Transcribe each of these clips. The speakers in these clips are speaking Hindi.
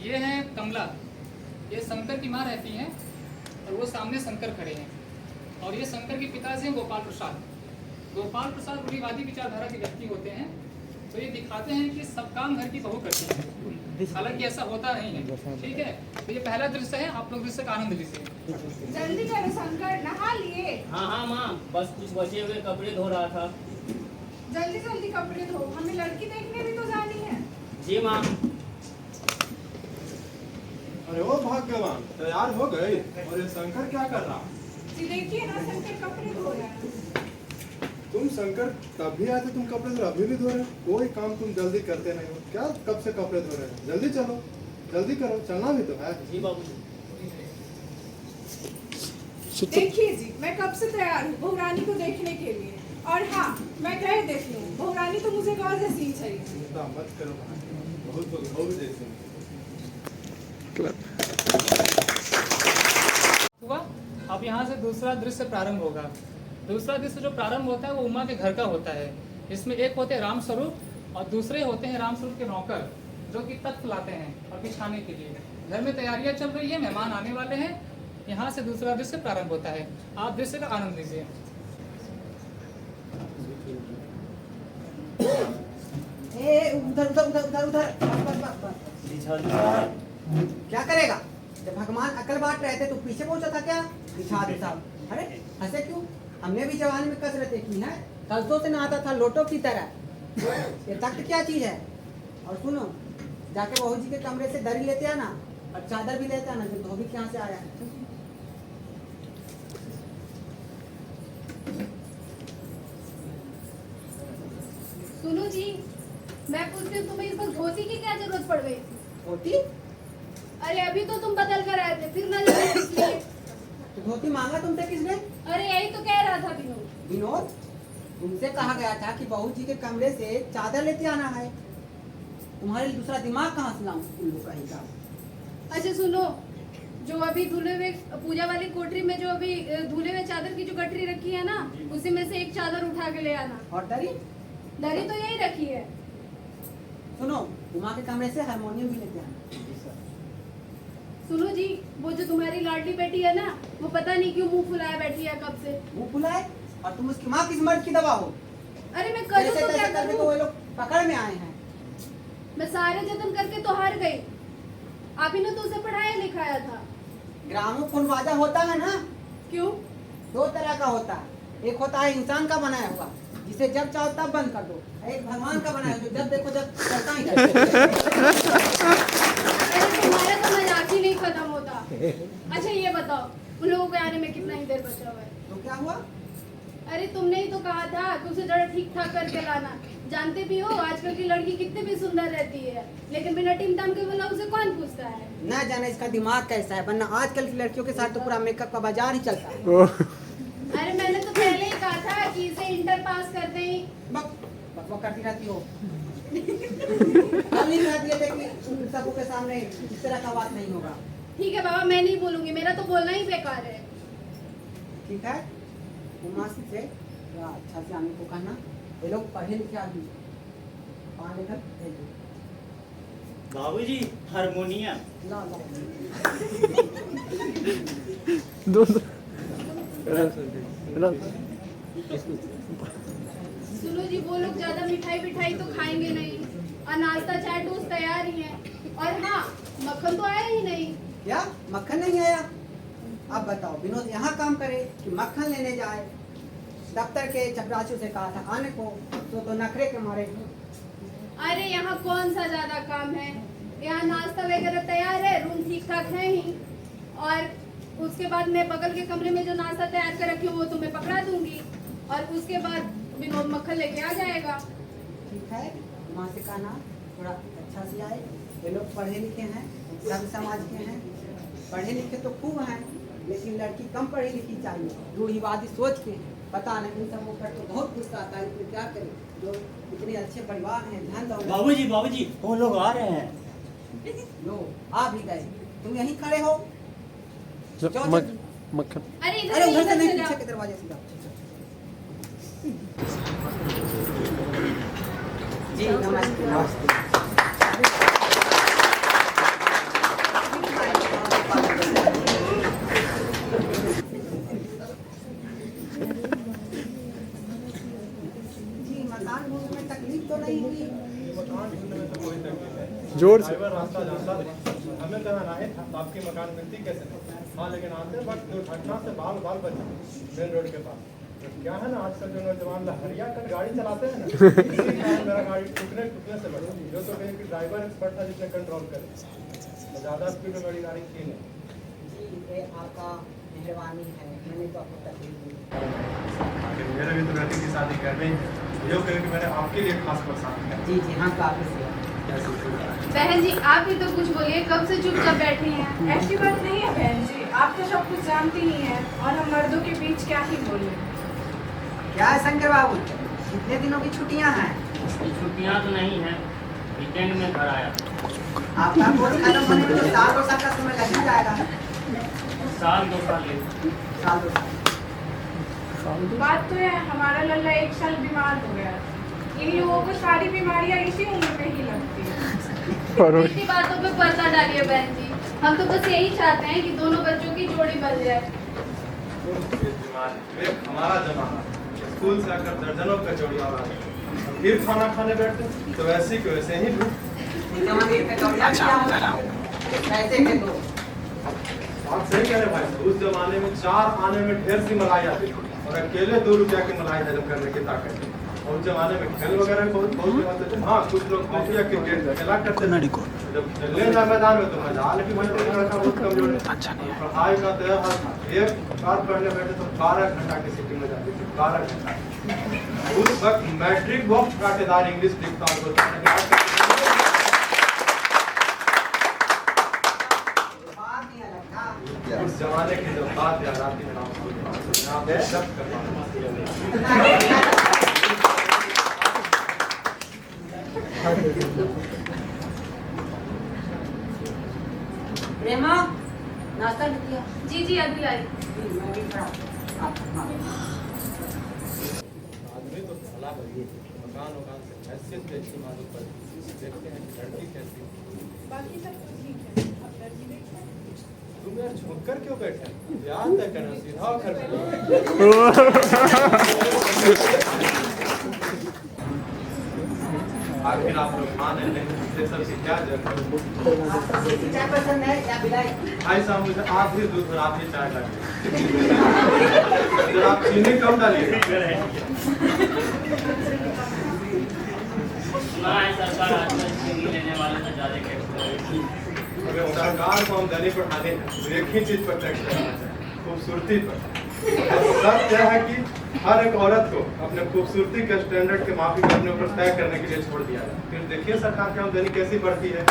ये है कमला, ये शंकर की माँ रहती हैं और वो सामने शंकर खड़े हैं। और ये शंकर के पिताजी हैं गोपाल प्रसाद। गोपाल प्रसाद रूढ़िवादी विचारधारा के व्यक्ति होते हैं। तो ये दिखाते हैं कि सब काम घर की बहू करती है, हालांकि ऐसा होता नहीं है। ठीक है, तो ये पहला दृश्य है, आप लोग दृश्य का आनंद लीजिए। जल्दी करो शंकर, नहा लिए? हाँ हाँ माँ, बस कुछ बचे हुए कपड़े धो रहा था। जल्दी जल्दी कपड़े धो, हमें लड़की देखने भी तो जानी है। जी माँ। अरे ओ भाग्यवान, तैयार हो गए? और ये शंकर क्या कर रहा? जी देखिए ना, शंकर कपड़े धो रहा है। तुम शंकर तभी आए थे, तुम कपड़े धो अभी भी धो रहे हो? कोई काम तुम जल्दी करते नहीं हो क्या? कब से कपड़े धो रहे हो? जल्दी चलो, जल्दी करो, चलना भी तो है। जी बाबूजी। देखिए जी, मैं कब से तैयार हूँ बहुरानी को देखने के लिए। और हाँ, मैं कह देती हूँ, बहुरानी तो मुझे गौर जैसी ही चाहिए। चिंता मत करो भाई, बहुत हो भी जैसे हुआ। अब यहाँ से दूसरा दृश्य प्रारंभ होगा। दूसरा दृश्य जो प्रारंभ होता है वो उमा के घर का होता है। इसमें एक होते हैं रामस्वरूप और दूसरे होते हैं रामस्वरूप के नौकर, जो कि तख्त लाते हैं और बिछाने के लिए। घर में तैयारियां चल रही है, मेहमान आने वाले हैं। यहाँ से दूसरा दृश्य प्रारंभ होता है, आप दृश्य का आनंद लीजिए। उधर उधर उधर उधर उधर बस बस बस। क्या करेगा? जब भगवान अकल बांट रहे थे तो पीछे पहुंचा था क्या? निषाद साहब, अरे हंसे क्यों? हमने भी जवानी में कसरतें की हैं, कलसों से नहाता था लोटों की तरह। ये तख्त क्या चीज है? और सुनो, जाके बहू जी के कमरे से दरी लेते आना और चादर भी लेते आना, जो धोबी के यहाँ से आया है। सुनो जी, मैं पूछती हूँ, तुम्हें इस वक्त धोती की क्या जरूरत पड़ गई? धोती? अरे अभी तो तुम बदल कर आए थे, फिर न जाने इसलिए। तो धोती मांगा तुमसे किसने? अरे यही तो कह रहा था विनोद। विनोद, तुमसे कहा गया था कि बहू जी के कमरे से चादर लेते आना है। तुम्हारे लिए दूसरा दिमाग कहाँ से लाऊं? उल्लू कहीं का। अच्छा सुनो, जो अभी धुले हुए पूजा वाली कोठरी में जो अभी धुले हुए चादर की जो गठरी रखी है ना, उसी में से एक चादर उठा के ले आना। और दरी? दरी तो यही रखी है। सुनो, उमा के कमरे से हारमोनियम भी लेते आना। सुनो जी, वो जो तुम्हारी लाडली बेटी है ना, वो पता नहीं क्यों मुंह फुलाए बैठी है कब से। मुंह फुलाए? और तुम उसकी माँ किस मर्द की दवा हो? अरे मैं करूँ तो क्या करके तो करूँ? वो लोग पकड़ में आए हैं। मैं सारे जतन करके तो हार गई। आप ही ने तो उसे पढ़ाया लिखाया था। ग्रामोफोन बाजा होता है ना, क्यों? दो तरह का होता है। एक होता है इंसान का बनाया हुआ, जिसे जब चाहो तब बंद कर दो। एक भगवान का बनाया जो जब देखो जब चलता ही रहता। अरे तुम्हारा तो मजाक ही नहीं खत्म होता। अच्छा ये बताओ, उन लोगों के आने में कितना ही देर बचा हुआ है? तो क्या हुआ? अरे तुमने ही तो कहा था कि उसे जरा ठीक ठाक करके लाना। जानते भी हो आजकल की लड़की कितनी भी सुंदर रहती है, लेकिन बिना टिमटम के बोला उसे कौन पूछता है? न जाने इसका दिमाग कैसा है, वरना आजकल की लड़कियों के साथ तो पूरा मेकअप का बाजार ही चलता है। अरे मैंने तो पहले ही कहा था कि इसे इंटर पास करते ही। बकवा करती रहती हो। नहीं रहती है, लेकिन सबों के सामने इस तरह का बात नहीं होगा। ठीक है बाबा, मैं नहीं बोलूंगी, मेरा तो बोलना ही बेकार है। ठीक है, उमा से अच्छा से आने को कहना। ये लोग पढ़े लिखे आदमी, पढ़ा लेकर भेजो। बाबूजी, हारमोनियम। ला ला। सुनो जी, वो लोग ज्यादा मिठाई बिठाई तो खाएंगे नहीं, और नाश्ता चाय टोस्ट तैयार ही है। और हाँ, मक्खन तो आया ही नहीं। क्या मक्खन नहीं आया? अब बताओ, विनोद यहाँ काम करे कि मक्खन लेने जाए? दफ्तर के चपरासियों से कहा था आने को, तो नखरे के मारे। अरे यहाँ कौन सा ज्यादा काम है? यहाँ नाश्ता वगैरह तैयार है, रूम ठीक ठाक है ही। और उसके बाद मैं बगल के कमरे में जो नाश्ता तैयार कर रखी हूँ वो तुम्हें पकड़ा दूंगी, और उसके बाद विनोद मक्खन लेके आ जाएगा। ठीक है, वहाँ से कहना थोड़ा अच्छा से आए। ये लोग पढ़े लिखे हैं, सब समाज के हैं, पढ़े लिखे तो खूब हैं, लेकिन लड़की कम पढ़ी लिखी चाहिए। रूढ़िवादी सोच के पता नहीं, इन सबों पर तो बहुत गुस्सा आता है। इसमें क्या करें, जो इतने अच्छे परिवार हैं, ध्यान दो। बाबूजी बाबूजी, वो लोग आ रहे हैं। लो आ भी गए, तुम यहीं खड़े हो? मक्खन। अरे इधर अरे नहीं, उधर से इधर नहीं, से पीछे जाओ। के दरवाजे से जाओ। जी नमस्ते नमस्ते। जोर से। ड्राइवर रास्ता जानता था, हमें कहा ना है आपकी मकान मिलती कैसे नहीं। हाँ लेकिन आते वक्त दुर्घटना से बाल बाल बचे मेन रोड के पास। तो क्या है ना आजकल जो नौजवान लहरिया कर गाड़ी चलाते हैं ना, इसी कारण मेरा गाड़ी टूटने से बचा। जो तो कहीं कि ड्राइवर एक्सपर्ट था जिसने कंट्रोल करे, तो ज़्यादा स्पीड में बड़ी गाड़ी थी नहीं। ये आपका मेहरबानी है, मैंने तो आपको तकलीफ दी। मेरे भी तो बेटी की शादी कर रही है, यो कहे कि मैंने आपके लिए खास परेशान किया। जी जी हाँ, काफी सेवा। बहन जी आप ही तो कुछ बोलिए, कब से चुपचाप बैठी हैं। ऐसी बात नहीं है बहन जी, आप तो सब कुछ जानती ही हैं और हम मर्दों के बीच क्या ही बोले। क्या है शंकर बाबू, कितने दिनों की छुट्टियां हैं? छुट्टियाँ तो नहीं है, वीकेंड में घर आया। आपका कोर्स खत्म होने में तो साल 2 साल का समय लग ही जाएगा। साल 2 साल ले। साल 2 साल। बात तो है हमारा लल्ला 1 साल बीमार हो गया। इन लोगों को सारी बीमारियां इसी उम्र में ही लगती है। इसी बातों पे पर्दा डालिए बहन जी, हम तो बस यही चाहते हैं कि दोनों बच्चों की जोड़ी बन जाए। हमारा जमाना स्कूल से आकर दर्जनों कचौड़ियाँ और फिर खाना खाने बैठते तो वैसे ही वैसे ही पैसे के दो। आप सही कह रहे भाई, उस जमाने में 4 आने में ढेर सी मलाई आती थी और अकेले 2 रुपया की मलाई हजम करने की ताकत थी। और उस जमाने में खेल वगैरह बहुत होते थे। हाँ कुछ लोग हॉकी या क्रिकेट खेला करते थे, जब खेलने का मैदान में तो मजा, लेकिन भाई तो लड़का बहुत कमजोर है। पढ़ाई का तो हाल था, एक बार पढ़ने बैठे तो 12 घंटा की सिटी में जाती थी, 12 घंटा। उस वक्त मैट्रिक बॉक्स काटेदार इंग्लिश लिखता हूँ। उस जमाने की जो बात याद आती है ना, यहाँ पे शब्द प्रेमा नाश्ता किया? जी जी अभी लाई। मैं भी खड़ा। आदमी तो भला है, मकान से हैसियत पे अच्छी मालूम पड़ती। देखते हैं लड़की कैसी। बाकी सब तो ठीक है, अब लड़की देखते हैं। तुम यार झुककर क्यों बैठे? याद है करना सीधा घर आखिर आप लोग माने नहीं, सबसे क्या जरूरत? चाय पसंद है या बिलाई? भाई साहब मुझे आप ही दूध और आप ही चाय डालिए। जरा आप चीनी कम डालिए। सुना है सरकार आजकल चीनी लेने वाले से ज़्यादा टैक्स। अगर सरकार को आमदनी बढ़ाने है एक ही चीज पर टैक्स लगाना चाहिए, खूबसूरती पर। सब क्या है कि हर एक औरत को अपने खूबसूरती के स्टैंडर्ड के माफी अपने ऊपर तय करने के लिए छोड़ दिया जाए। फिर देखिए सरकार की आमदनी कैसी बढ़ती है।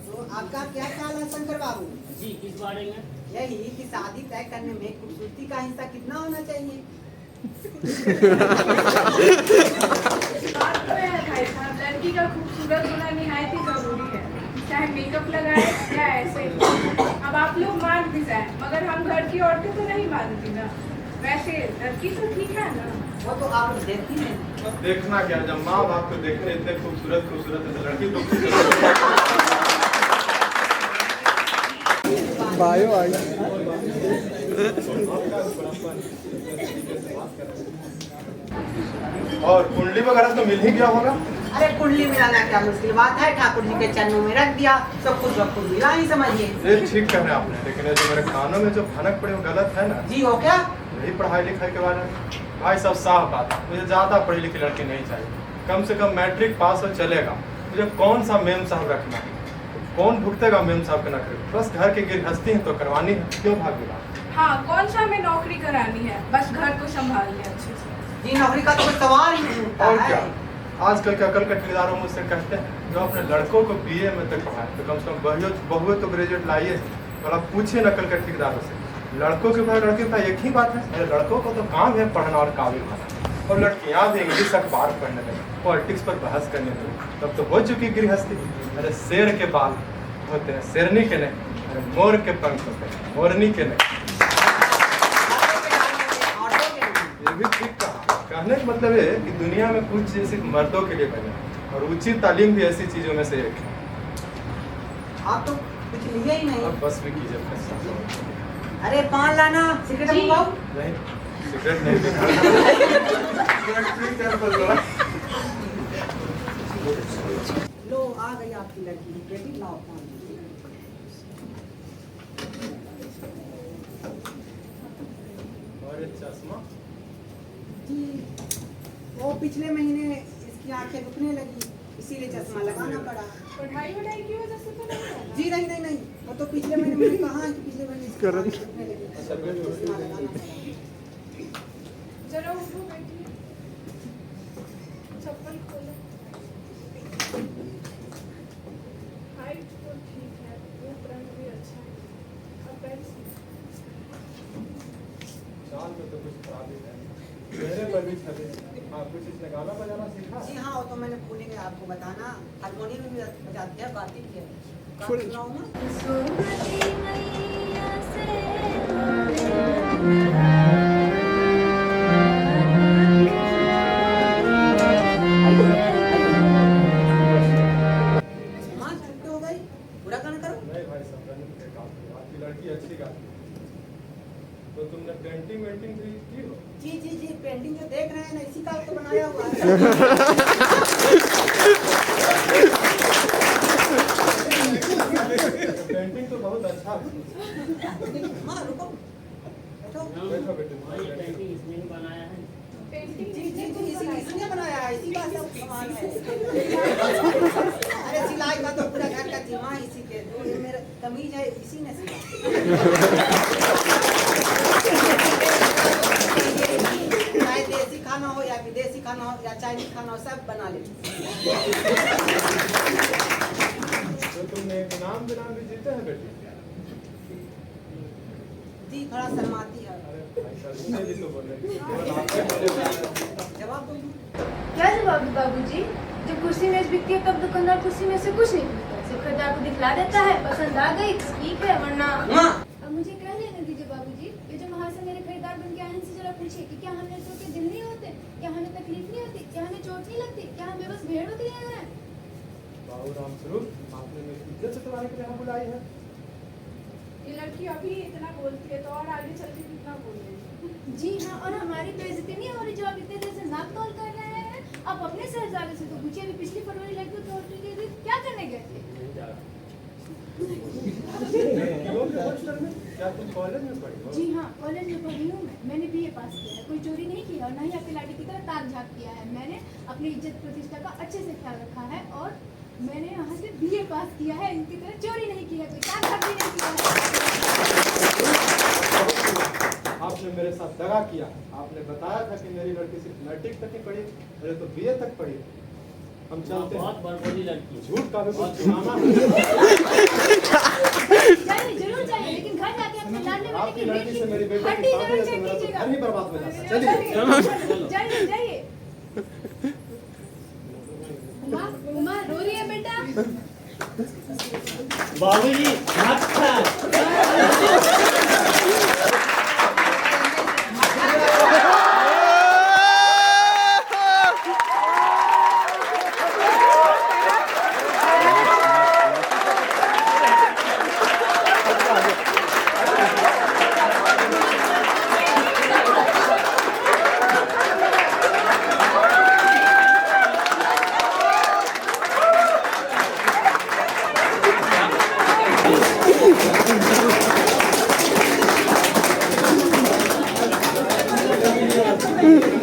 तो आपका क्या ख्याल है शंकर बाबू? जी किस बारे में? यही कि शादी तय करने में खूबसूरती का हिस्सा कितना होना चाहिए? बात तो है भाई साहब, लड़की का खूबसूरत होना निहायत ही जरूरी है, चाहे मेकअप लगाए या ऐसे। अब आप लोग मान भी जाए, मगर हम घर की औरतें तो नहीं मानती ना। वैसे लड़की तो ठीक है ना? वो तो आप देखती हैं। देखना क्या, जब माँ बाप को देखने इतने खूबसूरत खूबसूरत है तो लड़की तो खूबसूरत। Bio I. और कुंडली वगैरह तो मिल ही गया होगा। अरे कुंडली मिलाना क्या मुश्किल बात है, ठाकुर जी के चरणों में रख दिया, सब कुछ वक्त मिला ही समझिए। ये ठीक कह रहे हैं आपने, लेकिन ये जो मेरे कानों में जो भनक पड़े वो गलत है ना। जी हो क्या? यही पढ़ाई लिखाई के बारे में भाई सब साफ बात है, मुझे ज़्यादा पढ़ी लिखी लड़की नहीं चाहिए। कम से कम मैट्रिक पास हो चलेगा। मुझे कौन सा मेम साहब रखना है, कौन भुगतेगा मेम साहब के नौकरी? बस घर की गृहस्थी है तो करवानी है, क्यों भागेगा? हाँ, कौन सा हमें नौकरी करानी है, बस घर को संभालनी है अच्छे से। जी नौकरी का तो कोई सवाल ही नहीं उठता और है। क्या, आजकल के अकल के ठेकेदारों मुझसे कहते हैं जो अपने लड़कों को बीए में तक पढ़ाए तो कम से कम बहुए तो ग्रेजुएट लाइए। और आप पूछिए नकल के ठेकेदारों से, लड़कों के पास लड़के का एक ही बात है, अरे लड़कों को तो काम है पढ़ना और काबिल होना। और लड़कियाँ भी इंग्लिश अखबार पढ़ने लगे, पॉलिटिक्स पर बहस करने लगे, तब तो हो चुकी गृहस्थी। अरे शेर के बाल होते हैं शेरनी के नहीं, अरे मोर के पंख होते हैं मोरनी के नहीं। ये भी ठीक कहा। कहने का मतलब है कि दुनिया में कुछ चीज़ सिर्फ मर्दों के लिए बने और उचित तालीम भी ऐसी चीज़ों में से एक है। आप तो कुछ लिए ही नहीं। अब बस भी कीजिए अपने साथ। अरे पान लाना, सिगरेट जी। मंगाओ। नहीं सिगरेट नहीं पीना। सिगरेट पी कर बोल रहा। लो आ गई आपकी लड़की, बेटी लाओ फोन। और ये चश्मा जी वो पिछले महीने इसकी आंखें दुखने लगी, इसीलिए चश्मा लगाना पड़ा। पढ़ाई वढ़ाई की वजह से तो नहीं है ना? जी नहीं नहीं नहीं, वो तो पिछले महीने मैंने कहा कि पिछले महीने इसकी करण। आंखें दुखने लगी, चश्मा लगाना पड़ा। जरा उठो बैठिए, चप्पल खोलो। हाइट तो ठीक है, रूप रंग भी अच्छा है। अब बैठिए। चाल में तो कुछ खराबी है, चेहरे पर भी छवि। हाँ, कुछ इसने गाना बजाना सीखा? जी हाँ, वो तो मैंने भूल गया आपको बताना, हारमोनियम भी बजाती है, गाती भी है। गा फुल- सुनाऊं ना? माँ छुट्टी हो गई, बुरा गाना करो। नहीं भाई साहब, मैंने तो काम किया। आपकी लड़की अच्छी गाती है। तो तुमने पेंटिंग वेंटिंग भी की हो? जी जी जी, पेंटिंग जो देख रहे हैं ना, इसी का तो बनाया हुआ है। पेंटिंग तो बहुत अच्छा है। माँ रुको, बैठो। बैठो बेटे। और ये पेंटिंग इसने ही बनाया है। पेंटिंग जी जी जी, इसने बनाया है, इसी का सब सामान है। अरे सिलाई का तो पूरा घर का जिम्मा इसी के, तो ये मेरा कमीज है, इसी ने सिला। चाहे देसी खाना हो या विदेशी खाना हो या चाइनीज खाना हो, सब बना ले। तो तुमने इनाम विनाम भी जीते हैं बेटी? जी थोड़ा शर्माती है। अरे भाई साहब, मुझे भी तो बोले। केवल आपके बोले जा रहे हैं। जवाब दो। क्या जवाब दूं बाबूजी? जब कुर्सी मेज बिकती है तब दुकानदार कुर्सी में से कुछ नहीं बिकता, सिर्फ खरीदार को दिखला देता है, पसंद आ गई ठीक है, वरना माँ अब मुझे कह लेने दीजिए बाबूजी, ये जो वहाँ से मेरे खरीदार बन के आए हैं, इनसे जरा पूछिए कि क्या हमें तो के दिल नहीं होते, क्या हमें तकलीफ नहीं होती, क्या हमें चोट नहीं लगती, क्या हमें बस भेड़ होती है। बाबू राम स्वरूप, आपने मेरी इज्जत से तुम्हारे के यहाँ बुलाई है। ये लड़की अभी इतना बोलती है तो और आगे चल के कितना बोलेगी। जी हाँ, और हमारी बेइज्जती नहीं हो रही जो आप इतने देर से नाक तोल कर रहे हैं। आप अपने शहजादे से तो पूछिए, अभी पिछली फरवरी लड़की को तोड़ने के लिए क्या करने गए थे? क्या तुम कॉलेज में पढ़ी हो? जी हाँ, कॉलेज में पढ़ी हूँ मैं, मैंने बीए पास किया है, कोई चोरी नहीं किया और ना ही आपके लाठी की तरह ताक झाक किया है। मैंने अपनी इज्जत प्रतिष्ठा का अच्छे से ख्याल रखा है और मैंने यहाँ से बीए पास किया है, इनकी तरह चोरी नहीं किया, कोई ताक झाक भी नहीं किया है। आपने मेरे साथ दगा किया। आपने बताया था कि मेरी लड़की सिर्फ मैट्रिक तक ही पढ़ी, अरे तो बीए तक पढ़ी। हम चलते हैं। बहुत बड़बोली लड़की है। झूठ का भी कुछ ठिकाना है। चाहिए, जरूर चाहिए, लेकिन घर जाके अपने लाडले बेटे आपकी की लड़की से मेरी बेटी की हड्डी शादी जरूर है तो चेक मेरा तो कीजिएगा। घर ही बर्बाद हो जाता है। चलिए। जाइए जाइए। उमा उमा रो रही है बेटा? बाबूजी अच्छा Hmm.